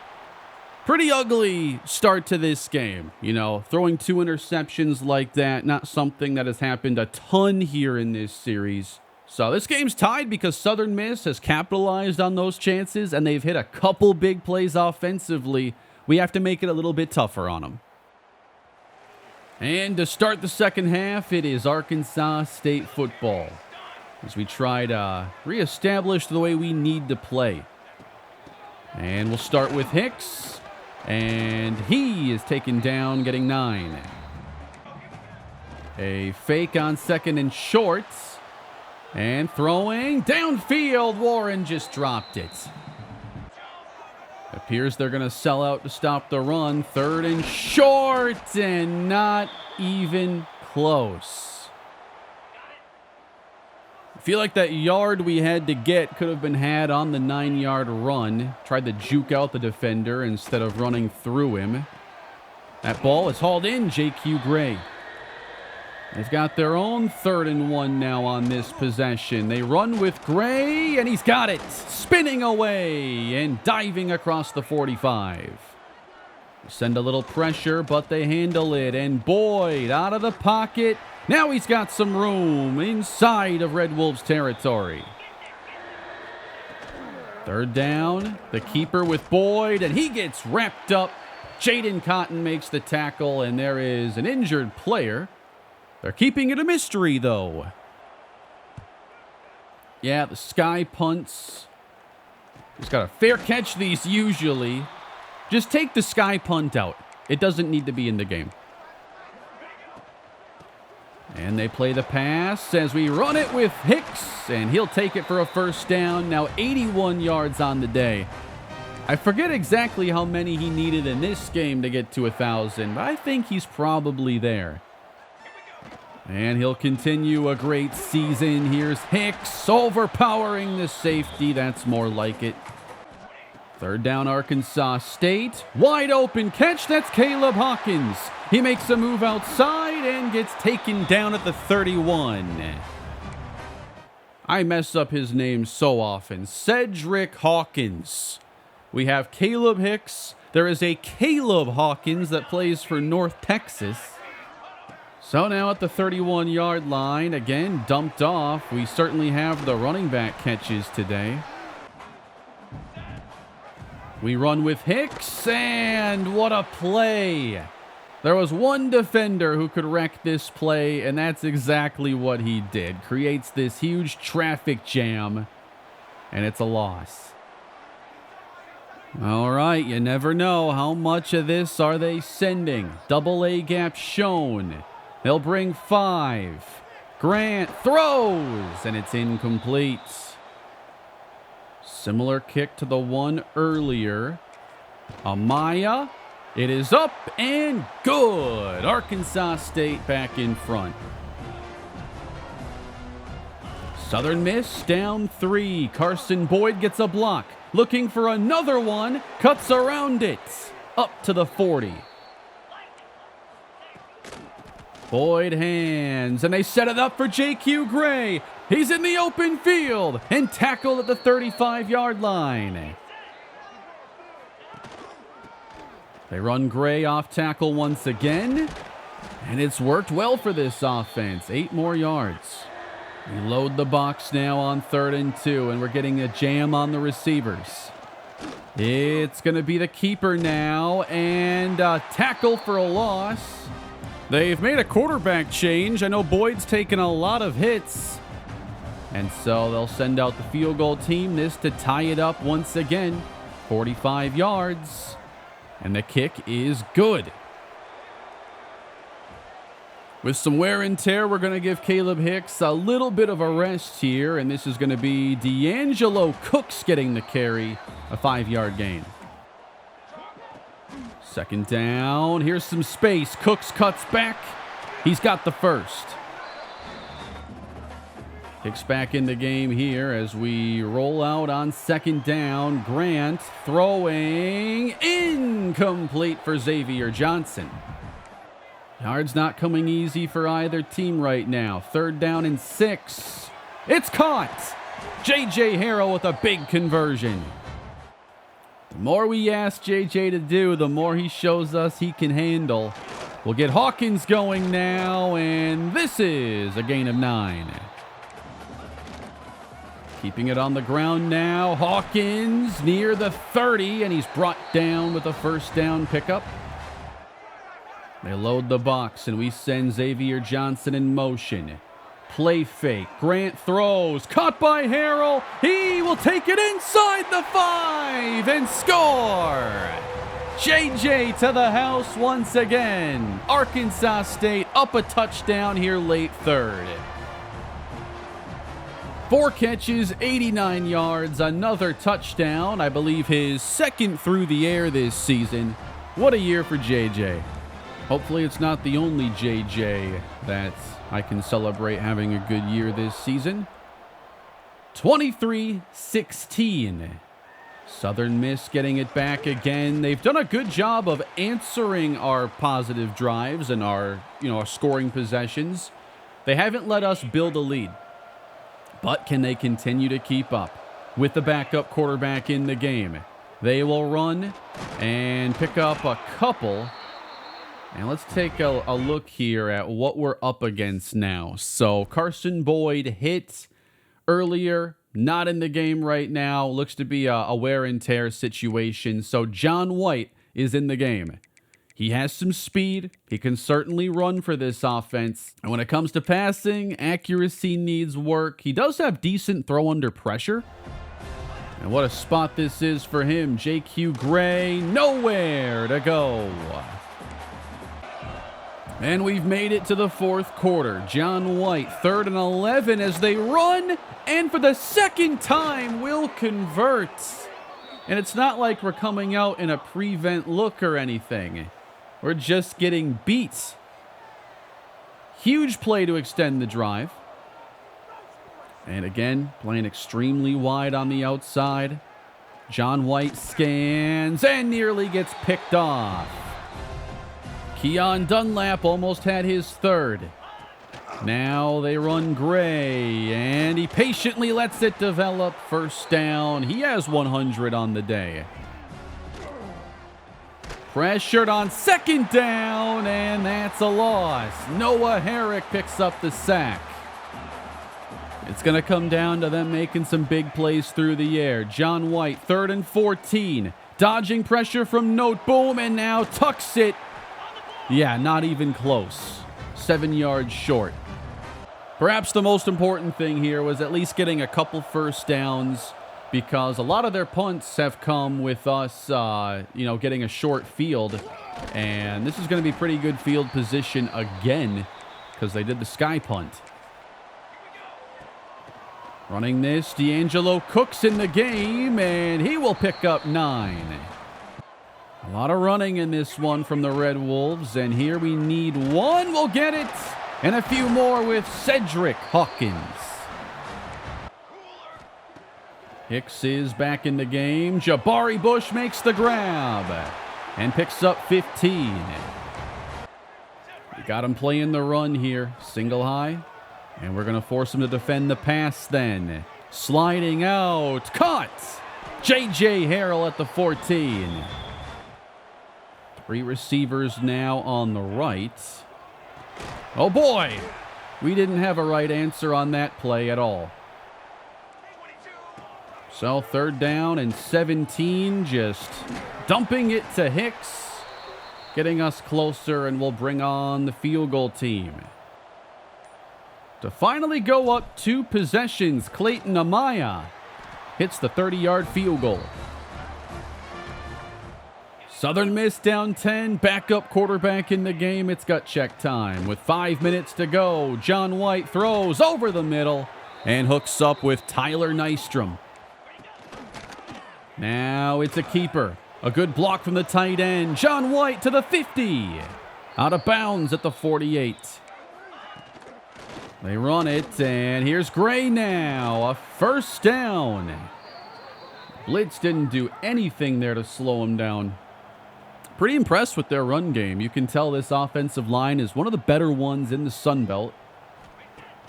Pretty ugly start to this game. You know, throwing 2 interceptions like that, not something that has happened a ton here in this series. So this game's tied because Southern Miss has capitalized on those chances, and they've hit a couple big plays offensively. We have to make it a little bit tougher on them. And to start the second half, it is Arkansas State football as we try to reestablish the way we need to play. And we'll start with Hicks. And he is taken down, getting 9. A fake on second and short. And throwing downfield. Warren just dropped it. Appears they're going to sell out to stop the run. Third and short, and not even close. I feel like that yard we had to get could have been had on the 9-yard run. Tried to juke out the defender instead of running through him. That ball is hauled in, J.Q. Gray. They've got their own 3rd and 1 now on this possession. They run with Gray, and he's got it. Spinning away and diving across the 45. Send a little pressure, but they handle it. And Boyd out of the pocket. Now he's got some room inside of Red Wolves territory. 3rd down. The keeper with Boyd, and he gets wrapped up. Jaden Cotton makes the tackle, and there is an injured player. They're keeping it a mystery, though. Yeah, the sky punts. He's got a fair catch these usually. Just take the sky punt out. It doesn't need to be in the game. And they play the pass as we run it with Hicks, and he'll take it for a first down. Now 81 yards on the day. I forget exactly how many he needed in this game to get to 1,000, but I think he's probably there. And he'll continue a great season. Here's Hicks overpowering the safety. That's more like it. 3rd down, Arkansas State. Wide open catch. That's Caleb Hawkins. He makes a move outside and gets taken down at the 31. I mess up his name so often. Cedric Hawkins. We have Caleb Hicks. There is a Caleb Hawkins that plays for North Texas. So now at the 31-yard line, again, dumped off. We certainly have the running back catches today. We run with Hicks, and what a play. There was one defender who could wreck this play, and that's exactly what he did. Creates this huge traffic jam, and it's a loss. All right, you never know how much of this are they sending. Double A gap shown. They'll bring 5. Grant throws, and it's incomplete. Similar kick to the one earlier. Amaya, it is up and good. Arkansas State back in front. Southern Miss down 3. Carson Boyd gets a block. Looking for another one. Cuts around it. Up to the 40. Boyd hands, and they set it up for J.Q. Gray. He's in the open field and tackled at the 35-yard line. They run Gray off tackle once again, and it's worked well for this offense. 8 more yards. We load the box now on 3rd and 2, and we're getting a jam on the receivers. It's going to be the keeper now, and a tackle for a loss. They've made a quarterback change. I know Boyd's taken a lot of hits. And so they'll send out the field goal team, this to tie it up once again. 45 yards. And the kick is good. With some wear and tear, we're going to give Caleb Hicks a little bit of a rest here. And this is going to be D'Angelo Cooks getting the carry, a 5-yard gain. 2nd down. Here's some space. Cooks cuts back. He's got the first. Hicks back in the game here as we roll out on 2nd down. Grant throwing incomplete for Xavier Johnson. Yards not coming easy for either team right now. 3rd down and 6. It's caught. J.J. Harrell with a big conversion. The more we ask JJ to do, the more he shows us he can handle. We'll get Hawkins going now, and this is a gain of 9. Keeping it on the ground now. Hawkins near the 30, and he's brought down with a 1st down pickup. They load the box, and we send Xavier Johnson in motion. Play fake. Grant throws. Caught by Harrell. He will take it inside the 5 and score. JJ to the house once again. Arkansas State up a touchdown here late 3rd. 4 catches, 89 yards, another touchdown. I believe his 2nd through the air this season. What a year for JJ. Hopefully it's not the only JJ that I can celebrate having a good year this season. 23-16. Southern Miss getting it back again. They've done a good job of answering our positive drives and our scoring possessions. They haven't let us build a lead. But can they continue to keep up with the backup quarterback in the game? They will run and pick up a couple. And let's take a look here at what we're up against now. So Carson Boyd hit earlier, not in the game right now. Looks to be a wear and tear situation. So John White is in the game. He has some speed. He can certainly run for this offense. And when it comes to passing, accuracy needs work. He does have decent throw under pressure. And what a spot this is for him. J.Q. Gray, nowhere to go. And we've made it to the 4th quarter. John White, 3rd and 11 as they run. And for the 2nd time, will convert. And it's not like we're coming out in a prevent look or anything. We're just getting beat. Huge play to extend the drive. And again, playing extremely wide on the outside. John White scans and nearly gets picked off. Keon Dunlap almost had his 3rd. Now they run Gray, and he patiently lets it develop. 1st down. He has 100 on the day. Pressured on 2nd down, and that's a loss. Noah Herrick picks up the sack. It's going to come down to them making some big plays through the air. John White, 3rd and 14. Dodging pressure from Note Boom, and now tucks it. Yeah, not even close. 7 yards short. Perhaps the most important thing here was at least getting a couple 1st downs, because a lot of their punts have come with us, getting a short field. And this is going to be pretty good field position again because they did the sky punt. Running this, D'Angelo Cook's in the game, and he will pick up 9. A lot of running in this one from the Red Wolves, and here we need 1. We'll get it, and a few more with Cedric Hawkins. Hicks is back in the game. Jabari Bush makes the grab and picks up 15. We got him playing the run here, single high. And we're going to force him to defend the pass then. Sliding out. Caught. J.J. Harrell at the 14. 3 receivers now on the right. Oh, boy. We didn't have a right answer on that play at all. So 3rd down and 17. Just dumping it to Hicks. Getting us closer, and we'll bring on the field goal team. To finally go up 2 possessions, Clayton Amaya hits the 30-yard field goal. Southern Miss down 10, backup quarterback in the game. It's gut check time. With 5 minutes to go, John White throws over the middle and hooks up with Tyler Nystrom. Now it's a keeper. A good block from the tight end. John White to the 50. Out of bounds at the 48. They run it, and here's Gray now. A 1st down. Blitz didn't do anything there to slow him down. Pretty impressed with their run game. You can tell this offensive line is one of the better ones in the Sun Belt.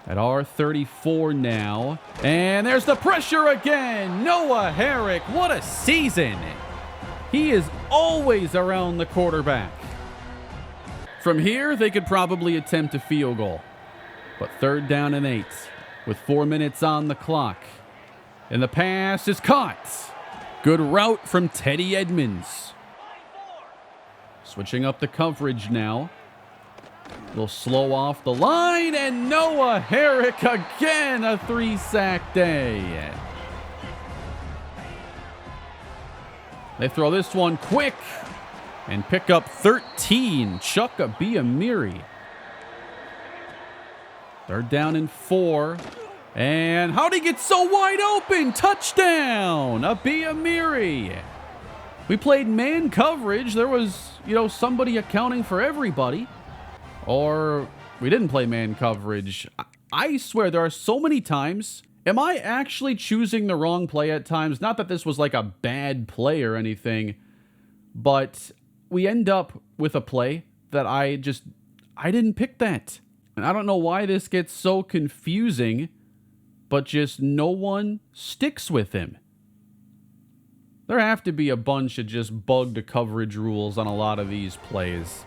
At R34 now. And there's the pressure again. Noah Herrick, what a season. He is always around the quarterback. From here, they could probably attempt a field goal. But 3rd down and 8 with 4 minutes on the clock. And the pass is caught. Good route from Teddy Edmonds. Switching up the coverage now. We'll slow off the line, and Noah Herrick again, a 3-sack day. They throw this one quick and pick up 13. Chuck Abiamiri. 3rd down and 4. And how'd he get so wide open? Touchdown! Abiamiri. We played man coverage. There was, somebody accounting for everybody. Or we didn't play man coverage. I swear there are so many times. Am I actually choosing the wrong play at times? Not that this was like a bad play or anything. But we end up with a play that I didn't pick that. And I don't know why this gets so confusing, but just no one sticks with him. There have to be a bunch of just bugged coverage rules on a lot of these plays.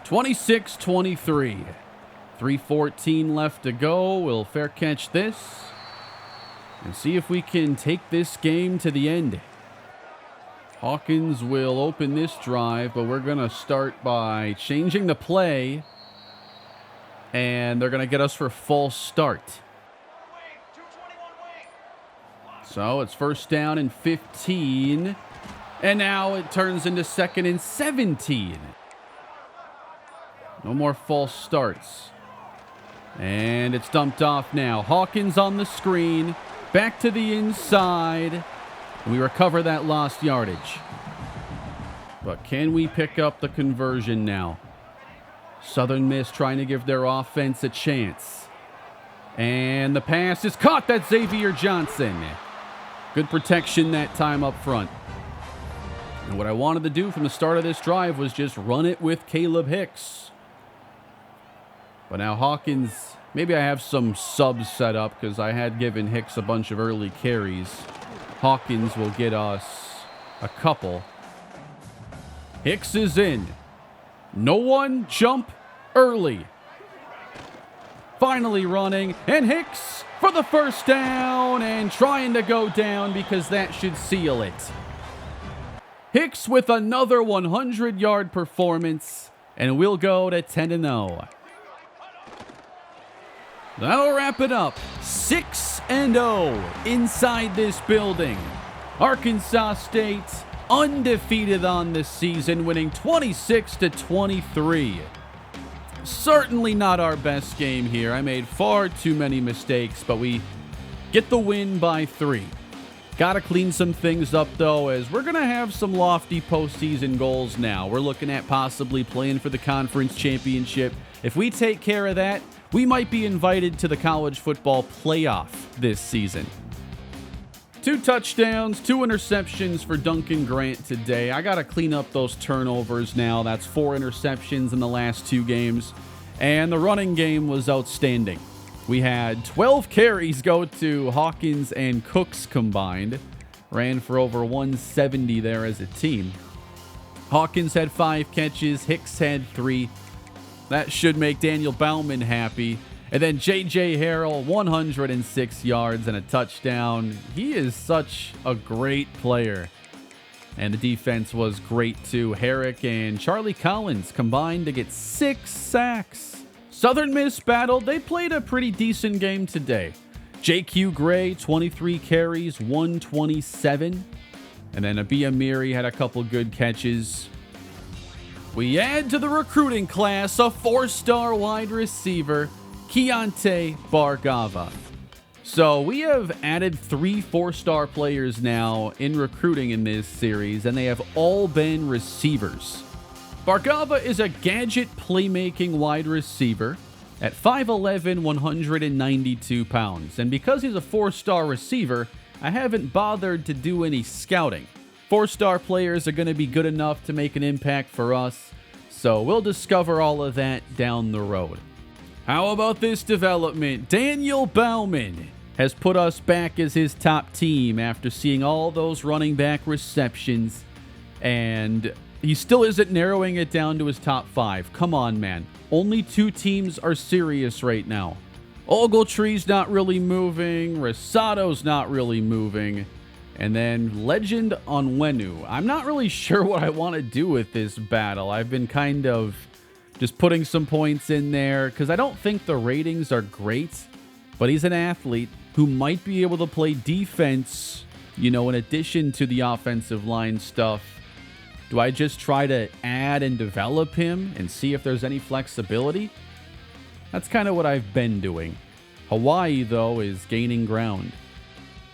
26-23. 3:14 left to go. We'll fair catch this and see if we can take this game to the end. Hawkins will open this drive, but we're going to start by changing the play. And they're going to get us for a false start. So it's 1st down and 15. And now it turns into 2nd and 17. No more false starts. And it's dumped off now. Hawkins on the screen. Back to the inside. We recover that lost yardage. But can we pick up the conversion now? Southern Miss trying to give their offense a chance. And the pass is caught. That's Xavier Johnson. Good protection that time up front. And what I wanted to do from the start of this drive was just run it with Caleb Hicks. But now Hawkins, maybe I have some subs set up because I had given Hicks a bunch of early carries. Hawkins will get us a couple. Hicks is in. No one jump early. Finally running, and Hicks for the 1st down and trying to go down because that should seal it. Hicks with another 100-yard performance, and we'll go to 10-0. That'll wrap it up. 6-0 inside this building. Arkansas State undefeated on this season, winning 26-23. Certainly not our best game here. I made far too many mistakes, but we get the win by 3. Gotta clean some things up, though, as we're gonna have some lofty postseason goals now. We're looking at possibly playing for the conference championship. If we take care of that, we might be invited to the college football playoff this season. 2 touchdowns, 2 interceptions for Duncan Grant today. I got to clean up those turnovers now. That's 4 interceptions in the last 2 games. And the running game was outstanding. We had 12 carries go to Hawkins and Cooks combined. Ran for over 170 there as a team. Hawkins had 5 catches. Hicks had 3. That should make Daniel Bauman happy. And then J.J. Harrell, 106 yards and a touchdown. He is such a great player. And the defense was great too. Herrick and Charlie Collins combined to get 6 sacks. Southern Miss battled. They played a pretty decent game today. J.Q. Gray, 23 carries, 127. And then Abi Amiri had a couple good catches. We add to the recruiting class a 4-star wide receiver, Keontae Bargava. So we have added 3 4-star players now in recruiting in this series, and they have all been receivers. Bargava is a gadget playmaking wide receiver at 5'11", 192 pounds. And because he's a 4-star receiver, I haven't bothered to do any scouting. 4-star players are going to be good enough to make an impact for us, so we'll discover all of that down the road. How about this development? Daniel Bauman has put us back as his top team after seeing all those running back receptions, and he still isn't narrowing it down to his top 5. Come on, man. Only 2 teams are serious right now. Ogletree's not really moving. Rosado's not really moving. And then Legend Onwenu. I'm not really sure what I want to do with this battle. I've been kind of just putting some points in there because I don't think the ratings are great, but he's an athlete who might be able to play defense, in addition to the offensive line stuff. Do I just try to add and develop him and see if there's any flexibility? That's kind of what I've been doing. Hawaii, though, is gaining ground.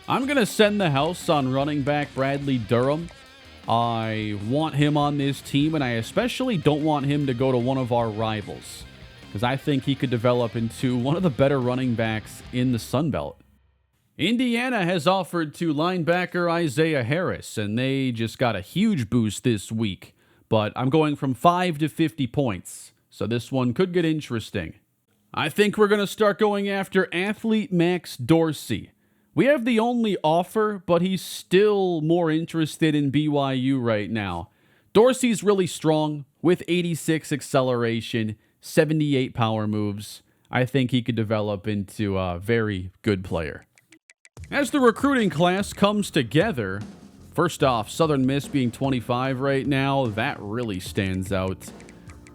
I'm going to send the house on running back Bradley Durham. I want him on this team, and I especially don't want him to go to one of our rivals, because I think he could develop into one of the better running backs in the Sun Belt. Indiana has offered to linebacker Isaiah Harris, and they just got a huge boost this week. But I'm going from 5 to 50 points, so this one could get interesting. I think we're going to start going after athlete Max Dorsey. We have the only offer, but he's still more interested in BYU right now. Dorsey's really strong with 86 acceleration, 78 power moves. I think he could develop into a very good player. As the recruiting class comes together, first off, Southern Miss being 25 right now, that really stands out.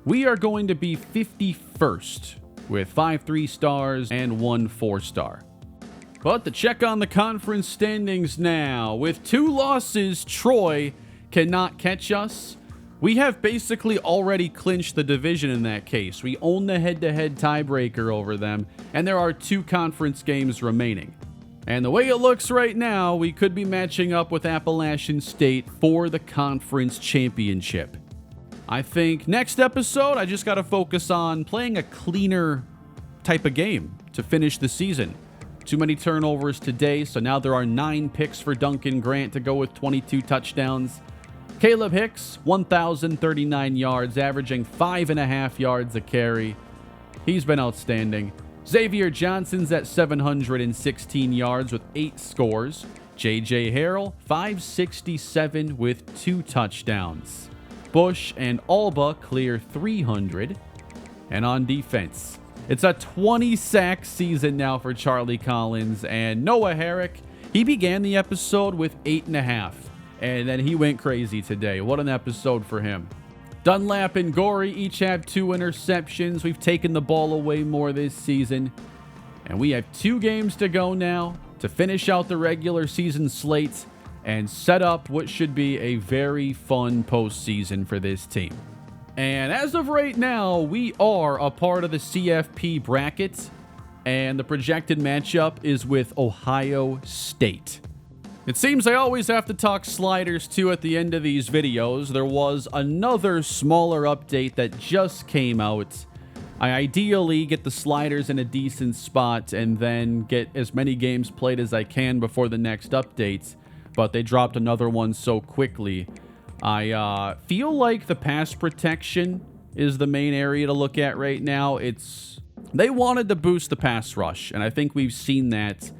We are going to be 51st with 5 3-stars and 1 4-star. But to check on the conference standings now, with 2 losses, Troy cannot catch us. We have basically already clinched the division in that case. We own the head-to-head tiebreaker over them, and there are 2 conference games remaining. And the way it looks right now, we could be matching up with Appalachian State for the conference championship. I think next episode, I just got to focus on playing a cleaner type of game to finish the season. Too many turnovers today, so now there are 9 picks for Duncan Grant to go with 22 touchdowns. Caleb Hicks, 1,039 yards, averaging 5.5 yards a carry. He's been outstanding. Xavier Johnson's at 716 yards with 8 scores. J.J. Harrell, 567 with 2 touchdowns. Bush and Alba clear 300. And on defense, it's a 20-sack season now for Charlie Collins. And Noah Herrick, he began the episode with 8.5. And then he went crazy today. What an episode for him. Dunlap and Gorey each have 2 interceptions. We've taken the ball away more this season. And we have 2 games to go now to finish out the regular season slate and set up what should be a very fun postseason for this team. And as of right now, we are a part of the CFP bracket, and the projected matchup is with Ohio State. It seems I always have to talk sliders too at the end of these videos. There was another smaller update that just came out. I ideally get the sliders in a decent spot and then get as many games played as I can before the next update, but they dropped another one so quickly. I feel like the pass protection is the main area to look at right now. They wanted to boost the pass rush, and I think we've seen that.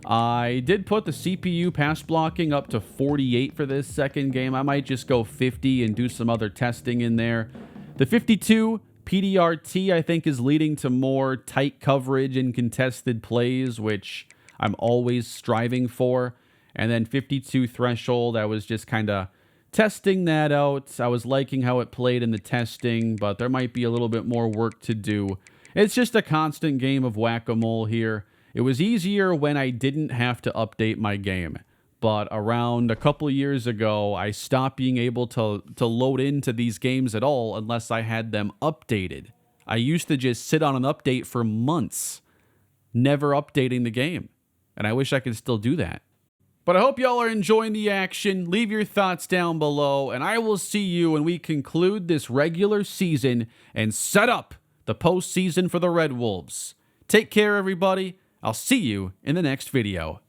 I did put the CPU pass blocking up to 48 for this second game. I might just go 50 and do some other testing in there. The 52 PDRT, I think, is leading to more tight coverage and contested plays, which I'm always striving for. And then 52 threshold, I was just kind of testing that out. I was liking how it played in the testing, but there might be a little bit more work to do. It's just a constant game of whack-a-mole here. It was easier when I didn't have to update my game. But around a couple years ago, I stopped being able to load into these games at all unless I had them updated. I used to just sit on an update for months, never updating the game. And I wish I could still do that. But I hope y'all are enjoying the action. Leave your thoughts down below, and I will see you when we conclude this regular season and set up the postseason for the Red Wolves. Take care, everybody. I'll see you in the next video.